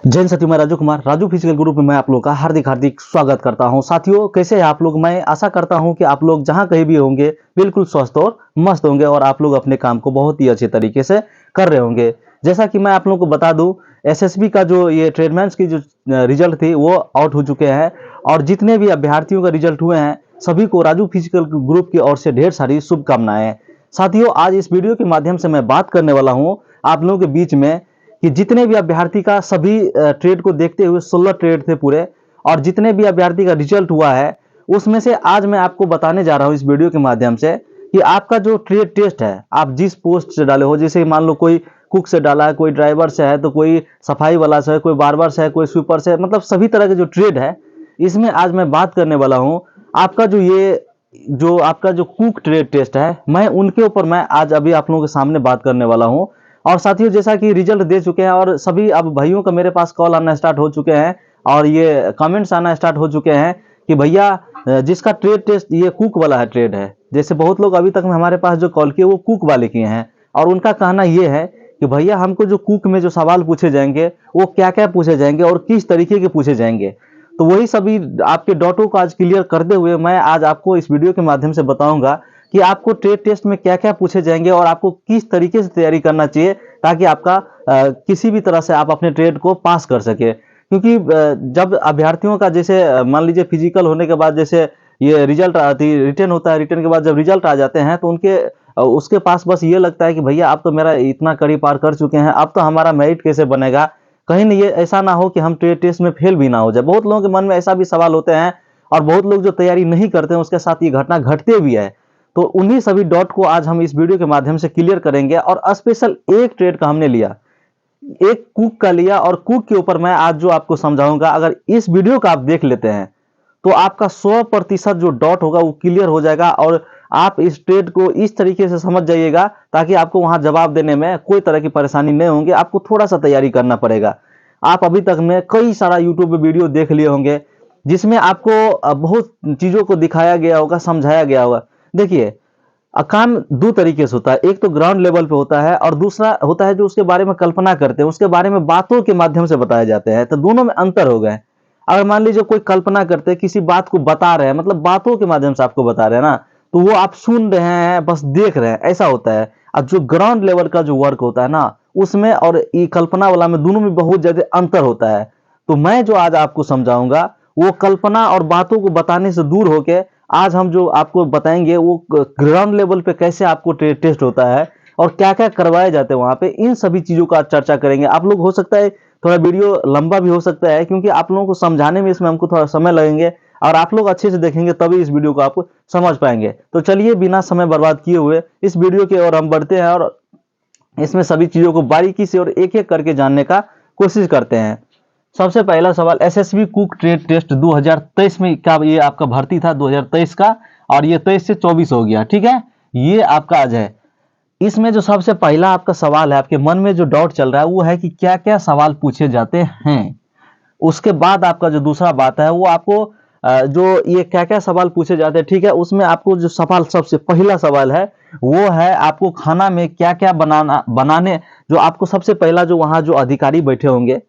जैन साथियों, मैं Raju Kumar Raju physical group में मैं आप लोग का हार्दिक हार्दिक स्वागत करता हूं। साथियों, कैसे हैं आप लोग? मैं आशा करता हूं कि आप लोग जहां कहीं भी होंगे बिल्कुल स्वस्थ और मस्त होंगे और आप लोग अपने काम को बहुत ही अच्छे तरीके से कर रहे होंगे। जैसा कि मैं आप लोगों को बता दूं, एसएसबी का जो ये ट्रेडमैन्स की जो रिजल्ट थी वो आउट हो चुके हैं और जितने भी अभ्यर्थियों का रिजल्ट हुए हैं सभी को राजू फिजिकल ग्रुप की ओर से ढेर सारी शुभकामनाएं। साथियों, आज इस वीडियो के माध्यम से मैं बात करने वाला हूं आप लोगों के बीच में कि जितने भी अभ्यर्थी का सभी ट्रेड को देखते हुए 16 ट्रेड थे पूरे, और जितने भी अभ्यर्थी का रिजल्ट हुआ है उसमें से आज मैं आपको बताने जा रहा हूं इस वीडियो के माध्यम से कि आपका जो ट्रेड टेस्ट है आप जिस पोस्ट से डाले हो, जैसे मान लो कोई कुक से डाला है, कोई ड्राइवर से है, तो कोई सफाई वाला से है, कोई बार्बर से है, कोई स्वीपर से है, मतलब सभी तरह के जो ट्रेड है इसमें आज मैं बात करने वाला हूं। आपका जो आपका जो कुक ट्रेड टेस्ट है मैं उनके ऊपर मैं आज अभी आप लोगों के सामने बात करने वाला हूं। और साथियों, जैसा कि रिजल्ट दे चुके हैं और सभी अब भाइयों का मेरे पास कॉल आना स्टार्ट हो चुके हैं और ये कमेंट्स आना स्टार्ट हो चुके हैं कि भैया जिसका ट्रेड टेस्ट ये कुक वाला है ट्रेड है, जैसे बहुत लोग अभी तक में हमारे पास जो कॉल किए वो कुक वाले किए हैं और उनका कहना ये है कि भैया हमको जो कुक में जो सवाल पूछे जाएंगे वो क्या क्या पूछे जाएंगे और किस तरीके के पूछे जाएंगे। तो वही सभी आपके डाउटों को आज क्लियर करते हुए मैं आज आपको इस वीडियो के माध्यम से बताऊंगा कि आपको ट्रेड टेस्ट में क्या क्या पूछे जाएंगे और आपको किस तरीके से तैयारी करना चाहिए ताकि आपका किसी भी तरह से आप अपने ट्रेड को पास कर सके। क्योंकि जब अभ्यर्थियों का जैसे मान लीजिए फिजिकल होने के बाद जैसे ये रिजल्ट आती रिटर्न होता है, रिटर्न के बाद जब रिजल्ट आ जाते हैं तो उनके उसके पास बस ये लगता है कि भैया अब तो मेरा इतना कड़ी पार कर चुके हैं, अब तो हमारा मेरिट कैसे बनेगा, कहीं नहीं ये ऐसा ना हो कि हम ट्रेड टेस्ट में फेल भी ना हो जाए। बहुत लोगों के मन में ऐसा भी सवाल होते हैं और बहुत लोग जो तैयारी नहीं करते हैं उसके साथ ये घटना घटते भी है। तो उन्हीं सभी डॉट को आज हम इस वीडियो के माध्यम से क्लियर करेंगे और स्पेशल एक ट्रेड का हमने लिया, एक कुक का लिया और कुक के ऊपर मैं आज जो आपको समझाऊंगा अगर इस वीडियो का आप देख लेते हैं तो आपका 100% जो डॉट होगा वो क्लियर हो जाएगा और आप इस ट्रेड को इस तरीके से समझ जाइएगा ताकि आपको वहां जवाब देने में कोई तरह की परेशानी नहीं होंगे। आपको थोड़ा सा तैयारी करना पड़ेगा। आप अभी तक में कई सारा यूट्यूब पे वीडियो देख लिए होंगे जिसमें आपको बहुत चीजों को दिखाया गया होगा, समझाया गया होगा। देखिए, काम दो तरीके से होता है, एक तो ग्राउंड लेवल पे होता है और दूसरा होता है जो उसके बारे में कल्पना करते हैं, उसके बारे में बातों के माध्यम से बताए जाते हैं। तो दोनों में अंतर हो गए। अगर मान लीजिए कोई कल्पना करते हैं, किसी बात को बता रहे हैं, मतलब बातों के माध्यम से आपको बता रहे हैं ना, तो वो आप सुन रहे हैं, बस देख रहे हैं, ऐसा होता है। अब जो ग्राउंड लेवल का जो वर्क होता है ना उसमें और ये कल्पना वाला में दोनों में बहुत ज्यादा अंतर होता है। तो मैं जो आज आपको समझाऊंगा वो कल्पना और बातों को बताने से दूर होके आज हम जो आपको बताएंगे वो ग्राउंड लेवल पे कैसे आपको टेस्ट होता है और क्या क्या करवाए जाते हैं वहां पे, इन सभी चीजों का चर्चा करेंगे। आप लोग हो सकता है थोड़ा वीडियो लंबा भी हो सकता है क्योंकि आप लोगों को समझाने में इसमें हमको थोड़ा समय लगेंगे और आप लोग अच्छे से देखेंगे तभी इस वीडियो को आप समझ पाएंगे। तो चलिए बिना समय बर्बाद किए हुए इस वीडियो की ओर हम बढ़ते हैं और इसमें सभी चीजों को बारीकी से और एक एक करके जानने का कोशिश करते हैं। सबसे पहला सवाल, एसएसबी कुक ट्रेड टेस्ट 2023 में क्या ये आपका भर्ती था 2023 का और ये 23 से 24 हो गया, ठीक है। ये आपका आज है। इसमें जो सबसे पहला आपका सवाल है, आपके मन में जो डाउट चल रहा है वो है कि क्या क्या सवाल पूछे जाते हैं। उसके बाद आपका जो दूसरा बात है वो आपको जो ये क्या क्या सवाल पूछे जाते हैं, ठीक है, उसमें आपको जो सवाल सबसे पहला सवाल है वो है आपको खाना में क्या क्या बनाने जो आपको सबसे पहला जो वहां जो अधिकारी बैठे होंगे,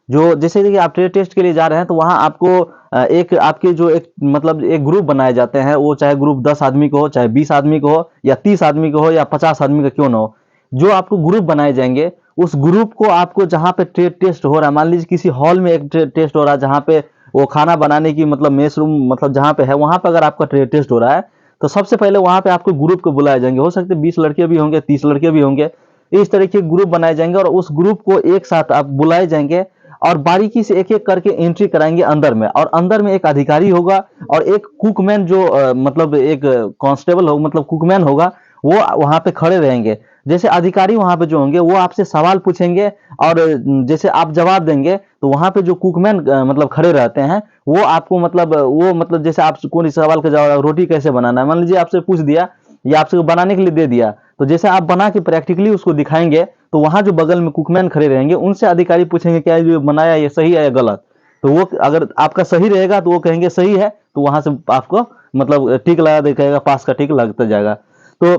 जो जैसे कि आप ट्रेड टेस्ट के लिए जा रहे हैं तो वहां आपको एक आपके जो एक मतलब एक ग्रुप बनाए जाते हैं, वो चाहे ग्रुप 10 आदमी को हो, चाहे 20 आदमी को हो या 30 आदमी को हो या 50 आदमी का क्यों ना हो, जो आपको ग्रुप बनाए जाएंगे उस ग्रुप को आपको जहां पे ट्रेड टेस्ट हो रहा है, मान लीजिए किसी हॉल में एक ट्रेड टेस्ट हो रहा है जहां पे वो खाना बनाने की मतलब मेस रूम मतलब जहां पे है वहां पे अगर आपका ट्रेड टेस्ट हो रहा है तो सबसे पहले वहां पे आपको ग्रुप को बुलाए जाएंगे। हो सकते 20 लड़के भी होंगे, 30 लड़के भी होंगे, इस तरह के ग्रुप बनाए जाएंगे और उस ग्रुप को एक साथ आप बुलाए जाएंगे और बारीकी से एक एक करके एंट्री कराएंगे अंदर में, और अंदर में एक अधिकारी होगा और एक कुकमैन जो मतलब एक कांस्टेबल होगा, मतलब कुकमैन होगा, वो वहां पे खड़े रहेंगे। जैसे अधिकारी वहां पे जो होंगे वो आपसे सवाल पूछेंगे और जैसे आप जवाब देंगे तो वहां पे जो कुकमैन मतलब खड़े रहते हैं वो आपको मतलब जैसे आप कोई सवाल का जवाब, रोटी कैसे बनाना है मान लीजिए आपसे पूछ दिया या आपसे बनाने के लिए दे दिया, तो जैसे आप बना के प्रैक्टिकली उसको दिखाएंगे तो वहां जो बगल में कुकमैन खड़े रहेंगे उनसे अधिकारी पूछेंगे क्या ये बनाया ये सही है या गलत। तो वो अगर आपका सही रहेगा तो वो कहेंगे सही है, तो वहां से आपको मतलब टिक लगा देगा, पास का टिक लगता जाएगा। तो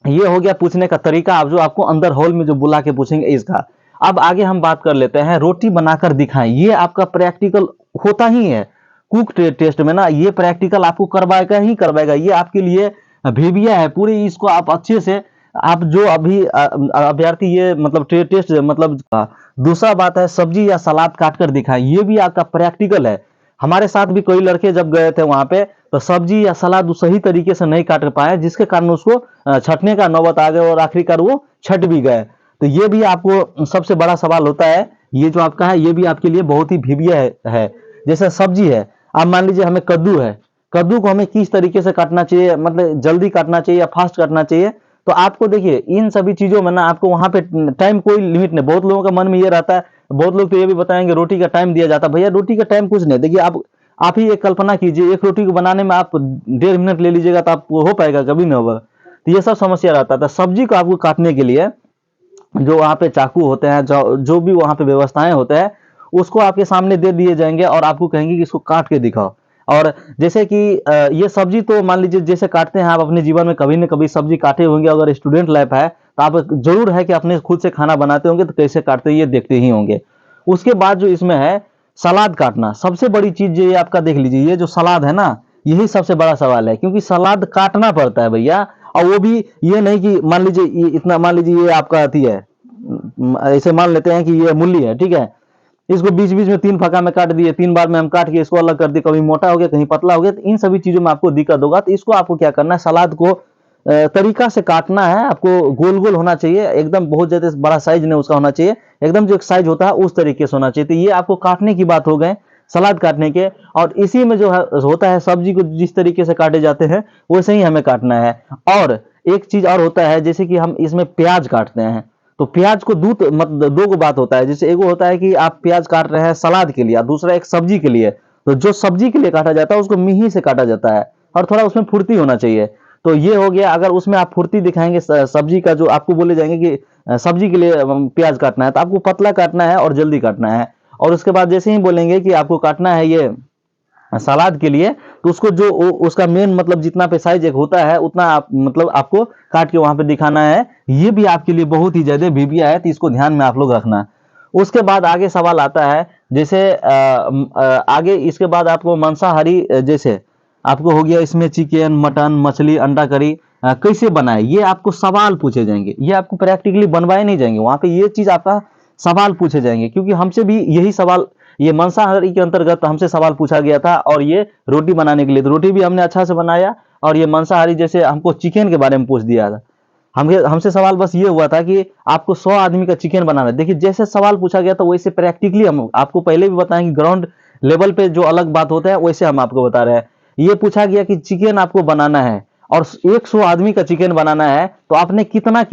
ये हो गया पूछने का तरीका, आप जो आपको अंदर हॉल में जो बुला के पूछेंगे इसका। अब आगे हम बात कर लेते हैं रोटी बनाकर दिखाएं। ये आपका प्रैक्टिकल होता ही है कुक टेस्ट में ना, ये प्रैक्टिकल आपको करवाएगा ही करवाएगा। ये आपके लिए भेविया है पूरी, इसको आप अच्छे से आप जो अभी अभ्यर्थी ये मतलब टेस्ट मतलब दूसरा बात है सब्जी या सलाद काट कर दिखाएं, ये भी आपका प्रैक्टिकल है। हमारे साथ भी कई लड़के जब गए थे वहां पे तो सब्जी या सलाद सही तरीके से नहीं काट पाए, जिसके कारण उसको छटने का नौबत आ गया और आखिरकार वो छट भी गए। तो ये भी आपको सबसे बड़ा सवाल होता है, ये जो आपका है ये भी आपके लिए बहुत ही भिविया है। जैसे सब्जी है, आप मान लीजिए हमें कद्दू है, कद्दू को हमें किस तरीके से काटना चाहिए, मतलब जल्दी काटना चाहिए या फास्ट काटना चाहिए। तो आपको देखिए इन सभी चीजों में ना आपको वहां पे टाइम कोई लिमिट नहीं। बहुत लोगों का मन में ये रहता है, बहुत लोग तो ये भी बताएंगे रोटी का टाइम दिया जाता है। भैया रोटी का टाइम कुछ नहीं, देखिए आप ही एक कल्पना कीजिए, एक रोटी को बनाने में आप 1.5 मिनट ले लीजिएगा तो आपको हो पाएगा? कभी नहीं होगा। तो ये सब समस्या रहता था। सब्जी को आपको काटने के लिए जो वहाँ पे चाकू होते हैं, जो भी वहाँ पे व्यवस्थाएं होते हैं, उसको आपके सामने दे दिए जाएंगे और आपको कहेंगे कि इसको काट के दिखाओ। और जैसे कि ये सब्जी तो मान लीजिए जैसे काटते हैं, आप अपने जीवन में कभी न कभी सब्जी काटे होंगे। अगर स्टूडेंट लाइफ है तो आप जरूर है कि अपने खुद से खाना बनाते होंगे, तो कैसे काटते ये देखते ही होंगे। उसके बाद जो इसमें है सलाद काटना, सबसे बड़ी चीज ये आपका देख लीजिए, ये जो सलाद है ना, यही सबसे बड़ा सवाल है, क्योंकि सलाद काटना पड़ता है भैया। और वो भी ये नहीं कि मान लीजिए ये इतना, मान लीजिए ये आपका अथी है, ऐसे मान लेते हैं कि ये मूली है, ठीक है, इसको बीच बीच में 3 फाका में काट दिए, 3 बार में हम काट के इसको अलग कर दिए, कभी मोटा हो गया कहीं पतला हो गया, तो इन सभी चीजों में आपको दिक्कत होगा। तो इसको आपको क्या करना है, सलाद को तरीका से काटना है। आपको गोल गोल होना चाहिए एकदम, बहुत ज्यादा बड़ा साइज नहीं उसका होना चाहिए, एकदम जो एक साइज होता है उस तरीके से होना चाहिए। तो ये आपको काटने की बात हो गए, सलाद काटने के। और इसी में जो है होता है, सब्जी को जिस तरीके से काटे जाते हैं वैसे ही हमें काटना है। और एक चीज और होता है, जैसे कि हम इसमें प्याज काटते हैं, तो प्याज को मतलब दो को बात होता है। जैसे एगो होता है कि आप प्याज काट रहे हैं सलाद के लिए, और दूसरा एक सब्जी के लिए। तो जो सब्जी के लिए काटा जाता है उसको मिही से काटा जाता है, और थोड़ा उसमें फुर्ती होना चाहिए। तो ये हो गया। अगर उसमें आप फुर्ती दिखाएंगे सब्जी का, जो आपको बोले जाएंगे कि सब्जी के लिए प्याज काटना है, तो आपको पतला काटना है और जल्दी काटना है। और उसके बाद जैसे ही बोलेंगे कि आपको काटना है ये सलाद के लिए, तो उसको जो उसका मेन मतलब जितना पे साइज एक होता है उतना आप मतलब आपको काट के वहां पे दिखाना है। ये भी आपके लिए बहुत ही ज्यादा भिविया है, तो इसको ध्यान में आप लोग रखना। उसके बाद आगे सवाल आता है, जैसे आगे इसके बाद आपको मांसाहारी जैसे आपको हो गया इसमें चिकन, मटन, मछली, अंडा करी कैसे बनाए, ये आपको सवाल पूछे जाएंगे। ये आपको प्रैक्टिकली बनवाए नहीं जाएंगे, वहां पे ये चीज आपका सवाल पूछे जाएंगे। क्योंकि हमसे भी यही सवाल, ये मांसाहारी के अंतर्गत हमसे सवाल पूछा गया था। और ये रोटी बनाने के लिए, तो रोटी भी हमने अच्छा से बनाया। और ये मांसाहारी जैसे हमको चिकन के बारे में पूछ दिया था, हमसे सवाल बस ये हुआ था कि आपको 100 आदमी का चिकन बनाना है। देखिए जैसे सवाल पूछा गया तो वैसे प्रैक्टिकली हम आपको पहले भी बताएंगे, ग्राउंड लेवल पे जो अलग बात होता है वैसे हम आपको बता रहे हैं। ये पूछा गया कि चिकन आपको बनाना है और 100 आदमी का चिकन बनाना है, तो आपने कितना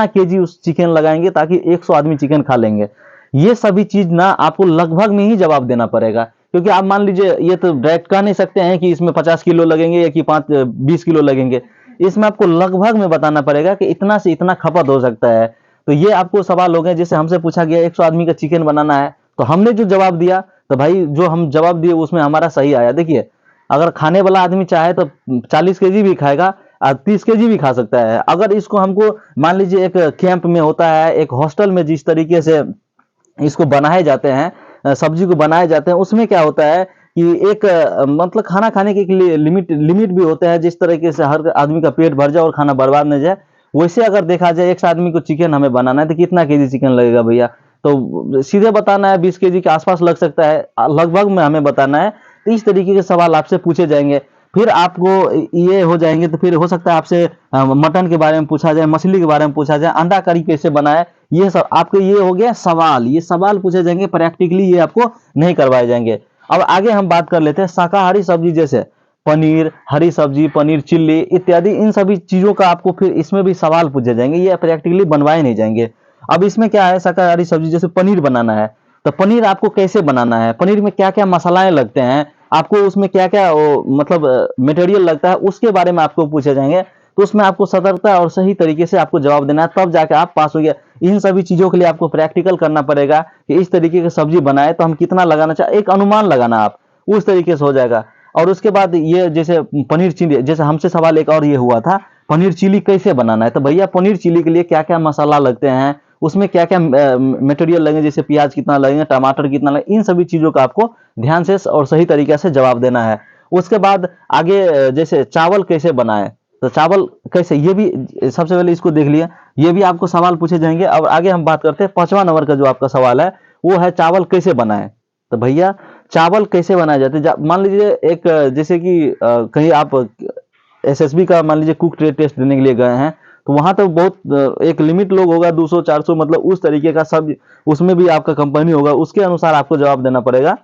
केजी उस चिकन लगाएंगे ताकि 100 आदमी चिकन खा लेंगे। ये सभी चीज ना आपको लगभग में ही जवाब देना पड़ेगा। क्योंकि आप मान लीजिए ये तो डायरेक्ट कह नहीं सकते हैं कि इसमें 50 किलो लगेंगे या कि 20 किलो लगेंगे। इसमें आपको लगभग में बताना पड़ेगा कि इतना से इतना खपत हो सकता है। तो ये आपको सवाल हो गए। जैसे हमसे पूछा गया 100 आदमी का चिकन बनाना है, तो हमने जो जवाब दिया, तो भाई जो हम जवाब दिए उसमें हमारा सही आया। देखिए अगर खाने वाला आदमी चाहे तो 40 केजी भी खाएगा, 30 केजी भी खा सकता है। अगर इसको हमको मान लीजिए एक कैंप में होता है, एक हॉस्टल में जिस तरीके से इसको बनाए जाते हैं, सब्जी को बनाए जाते हैं, उसमें क्या होता है कि एक मतलब खाना खाने के लिए लिमिट भी होता है, जिस तरीके से हर आदमी का पेट भर जाए और खाना बर्बाद न जाए। वैसे अगर देखा जाए 100 आदमी को चिकन हमें बनाना है तो कितना केजी चिकन लगेगा भैया? तो सीधे बताना है 20 केजी के आसपास लग सकता है, लगभग में हमें बताना है। तो इस तरीके के सवाल आपसे पूछे जाएंगे। फिर आपको ये हो जाएंगे तो फिर हो सकता है आपसे मटन के बारे में पूछा जाए, मछली के बारे में पूछा जाए, अंडा करी कैसे बनाए, ये सब आपके ये हो गया सवाल। ये सवाल पूछे जाएंगे, प्रैक्टिकली ये आपको नहीं करवाए जाएंगे। अब आगे हम बात कर लेते हैं शाकाहारी सब्जी, जैसे पनीर, हरी सब्जी, पनीर चिल्ली इत्यादि। इन सभी चीजों का आपको फिर इसमें भी सवाल पूछे जाएंगे, ये प्रैक्टिकली बनवाए नहीं जाएंगे। अब इसमें क्या है, शाकाहारी सब्जी जैसे पनीर बनाना है, तो पनीर आपको कैसे बनाना है, पनीर में क्या क्या मसालाएं लगते हैं, आपको उसमें क्या क्या मतलब मटेरियल लगता है, उसके बारे में आपको पूछे जाएंगे। तो उसमें आपको सतर्कता और सही तरीके से आपको जवाब देना है, तब जाके आप पास हो गया। इन सभी चीजों के लिए आपको प्रैक्टिकल करना पड़ेगा कि इस तरीके की सब्जी बनाए तो हम कितना लगाना चाहिए, एक अनुमान लगाना आप, उस तरीके से हो जाएगा। और उसके बाद ये जैसे पनीर चिली, जैसे हमसे सवाल एक और ये हुआ था, पनीर चिली कैसे बनाना है, तो भैया पनीर चिली के लिए क्या क्या मसाला लगते हैं, उसमें क्या क्या मटेरियल लगेंगे, जैसे प्याज कितना लगेगा, टमाटर कितना लगेगा, इन सभी चीज़ों का आपको ध्यान से और सही तरीके से जवाब देना है। उसके बाद आगे जैसे चावल कैसे बनाएं, तो चावल कैसे, ये भी सबसे पहले इसको देख लिया, ये भी आपको सवाल पूछे जाएंगे। अब आगे हम बात करते हैं 5वां नंबर का जो आपका सवाल है, वो है चावल कैसे बनाएं। तो भैया चावल कैसे बनाए जाते हैं, मान लीजिए एक जैसे कि कहीं आप एसएसबी का मान लीजिए कुक ट्रेड टेस्ट देने के लिए गए हैं, तो वहां तो बहुत एक लिमिट लोग होगा, 200 400, मतलब उस तरीके का सब, उसमें भी आपका कंपनी होगा, उसके अनुसार आपको जवाब देना पड़ेगा।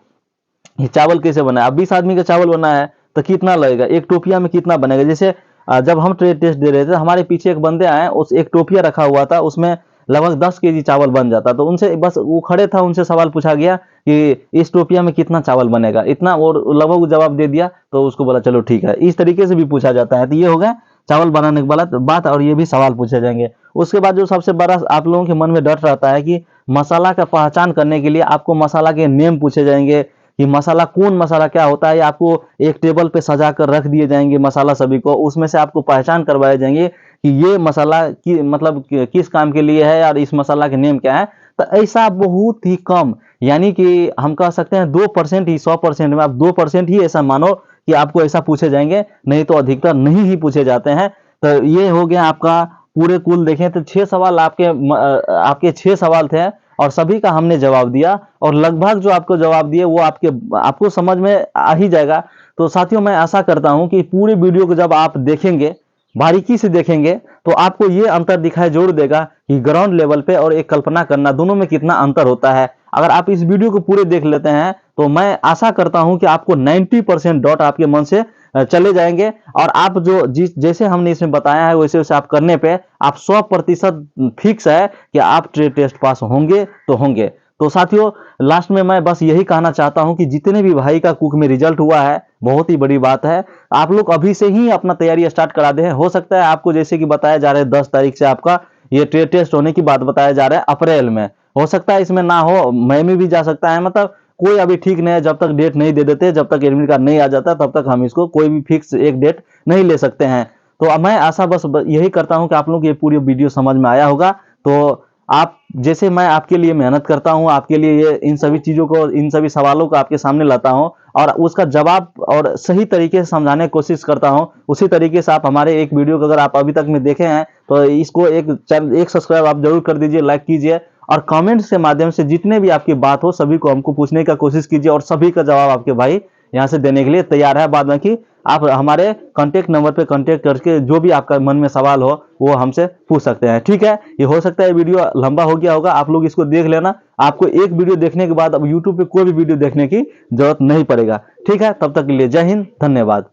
ये चावल कैसे बना है, अब 20 आदमी का चावल बना है तो कितना लगेगा, एक टोपिया में कितना बनेगा। जैसे जब हम ट्रेड टेस्ट दे रहे थे, हमारे पीछे एक बंदे आए, उस एक टोपिया रखा हुआ था, उसमें लगभग 10 केजी चावल बन जाता। तो उनसे बस वो खड़े था, उनसे सवाल पूछा गया कि इस टोपिया में कितना चावल बनेगा, इतना, और लगभग वो जवाब दे दिया, तो उसको बोला चलो ठीक है। इस तरीके से भी पूछा जाता है। तो ये हो गया चावल बनाने के वाला बात, और ये भी सवाल पूछे जाएंगे। उसके बाद जो सबसे बड़ा आप लोगों के मन में डर रहता है कि मसाला का पहचान करने के लिए आपको मसाला के नेम पूछे जाएंगे, कि मसाला कौन मसाला क्या होता है, आपको एक टेबल पे सजा कर रख दिए जाएंगे मसाला सभी को, उसमें से आपको पहचान करवाए जाएंगे कि ये मसाला की मतलब किस काम के लिए है और इस मसाला के नेम क्या है। तो ऐसा बहुत ही कम, यानी कि हम कह सकते हैं 2% ही, 100% में आप 2% ही ऐसा मानो कि आपको ऐसा पूछे जाएंगे, नहीं तो अधिकतर नहीं ही पूछे जाते हैं। तो ये हो गया आपका पूरे कुल देखें तो 6 सवाल आपके 6 सवाल थे, और सभी का हमने जवाब दिया, और लगभग जो आपको जवाब दिए वो आपको समझ में आ ही जाएगा। तो साथियों मैं आशा करता हूं कि पूरी वीडियो को जब आप देखेंगे, बारीकी से देखेंगे, तो आपको ये अंतर दिखाई जरूर देगा कि ग्राउंड लेवल पे और एक कल्पना करना दोनों में कितना अंतर होता है। अगर आप इस वीडियो को पूरे देख लेते हैं तो मैं आशा करता हूं कि आपको 90% डॉट आपके मन से चले जाएंगे, और आप जो जैसे हमने इसमें बताया है वैसे वैसे आप करने पे आप 100% फिक्स है कि आप ट्रेड टेस्ट पास होंगे तो होंगे। तो साथियों लास्ट में मैं बस यही कहना चाहता हूं कि जितने भी भाई का कुक में रिजल्ट हुआ है, बहुत ही बड़ी बात है। आप लोग अभी से ही अपना तैयारी स्टार्ट करा दे। हो सकता है आपको जैसे कि बताया जा रहा है 10 तारीख से आपका ये ट्रेड टेस्ट होने की बात बताया जा रहा है अप्रैल में, हो सकता है इसमें ना हो, मई में भी जा सकता है, मतलब कोई अभी ठीक नहीं है। जब तक डेट नहीं दे देते, जब तक एडमिट कार्ड नहीं आ जाता, तब तक हम इसको कोई भी फिक्स एक डेट नहीं ले सकते हैं। तो मैं आशा बस यही करता हूं कि आप लोगों को ये पूरी वीडियो समझ में आया होगा। तो आप जैसे मैं आपके लिए मेहनत करता हूं, आपके लिए ये इन सभी चीजों को, इन सभी सवालों को आपके सामने लाता हूं और उसका जवाब और सही तरीके से समझाने की कोशिश करता हूं, उसी तरीके से आप हमारे एक वीडियो को अगर आप अभी तक में देखे हैं तो इसको एक सब्सक्राइब आप जरूर कर दीजिए, लाइक कीजिए, और कमेंट्स के माध्यम से जितने भी आपकी बात हो सभी को हमको पूछने का कोशिश कीजिए, और सभी का जवाब आपके भाई यहाँ से देने के लिए तैयार है। बाद में कि आप हमारे कांटेक्ट नंबर पे कांटेक्ट करके जो भी आपका मन में सवाल हो वो हमसे पूछ सकते हैं। ठीक है, ये हो सकता है वीडियो लंबा हो गया होगा, आप लोग इसको देख लेना। आपको एक वीडियो देखने के बाद अब यूट्यूब पे कोई भी वीडियो देखने की जरूरत नहीं पड़ेगा। ठीक है, तब तक के लिए जय हिंद, धन्यवाद।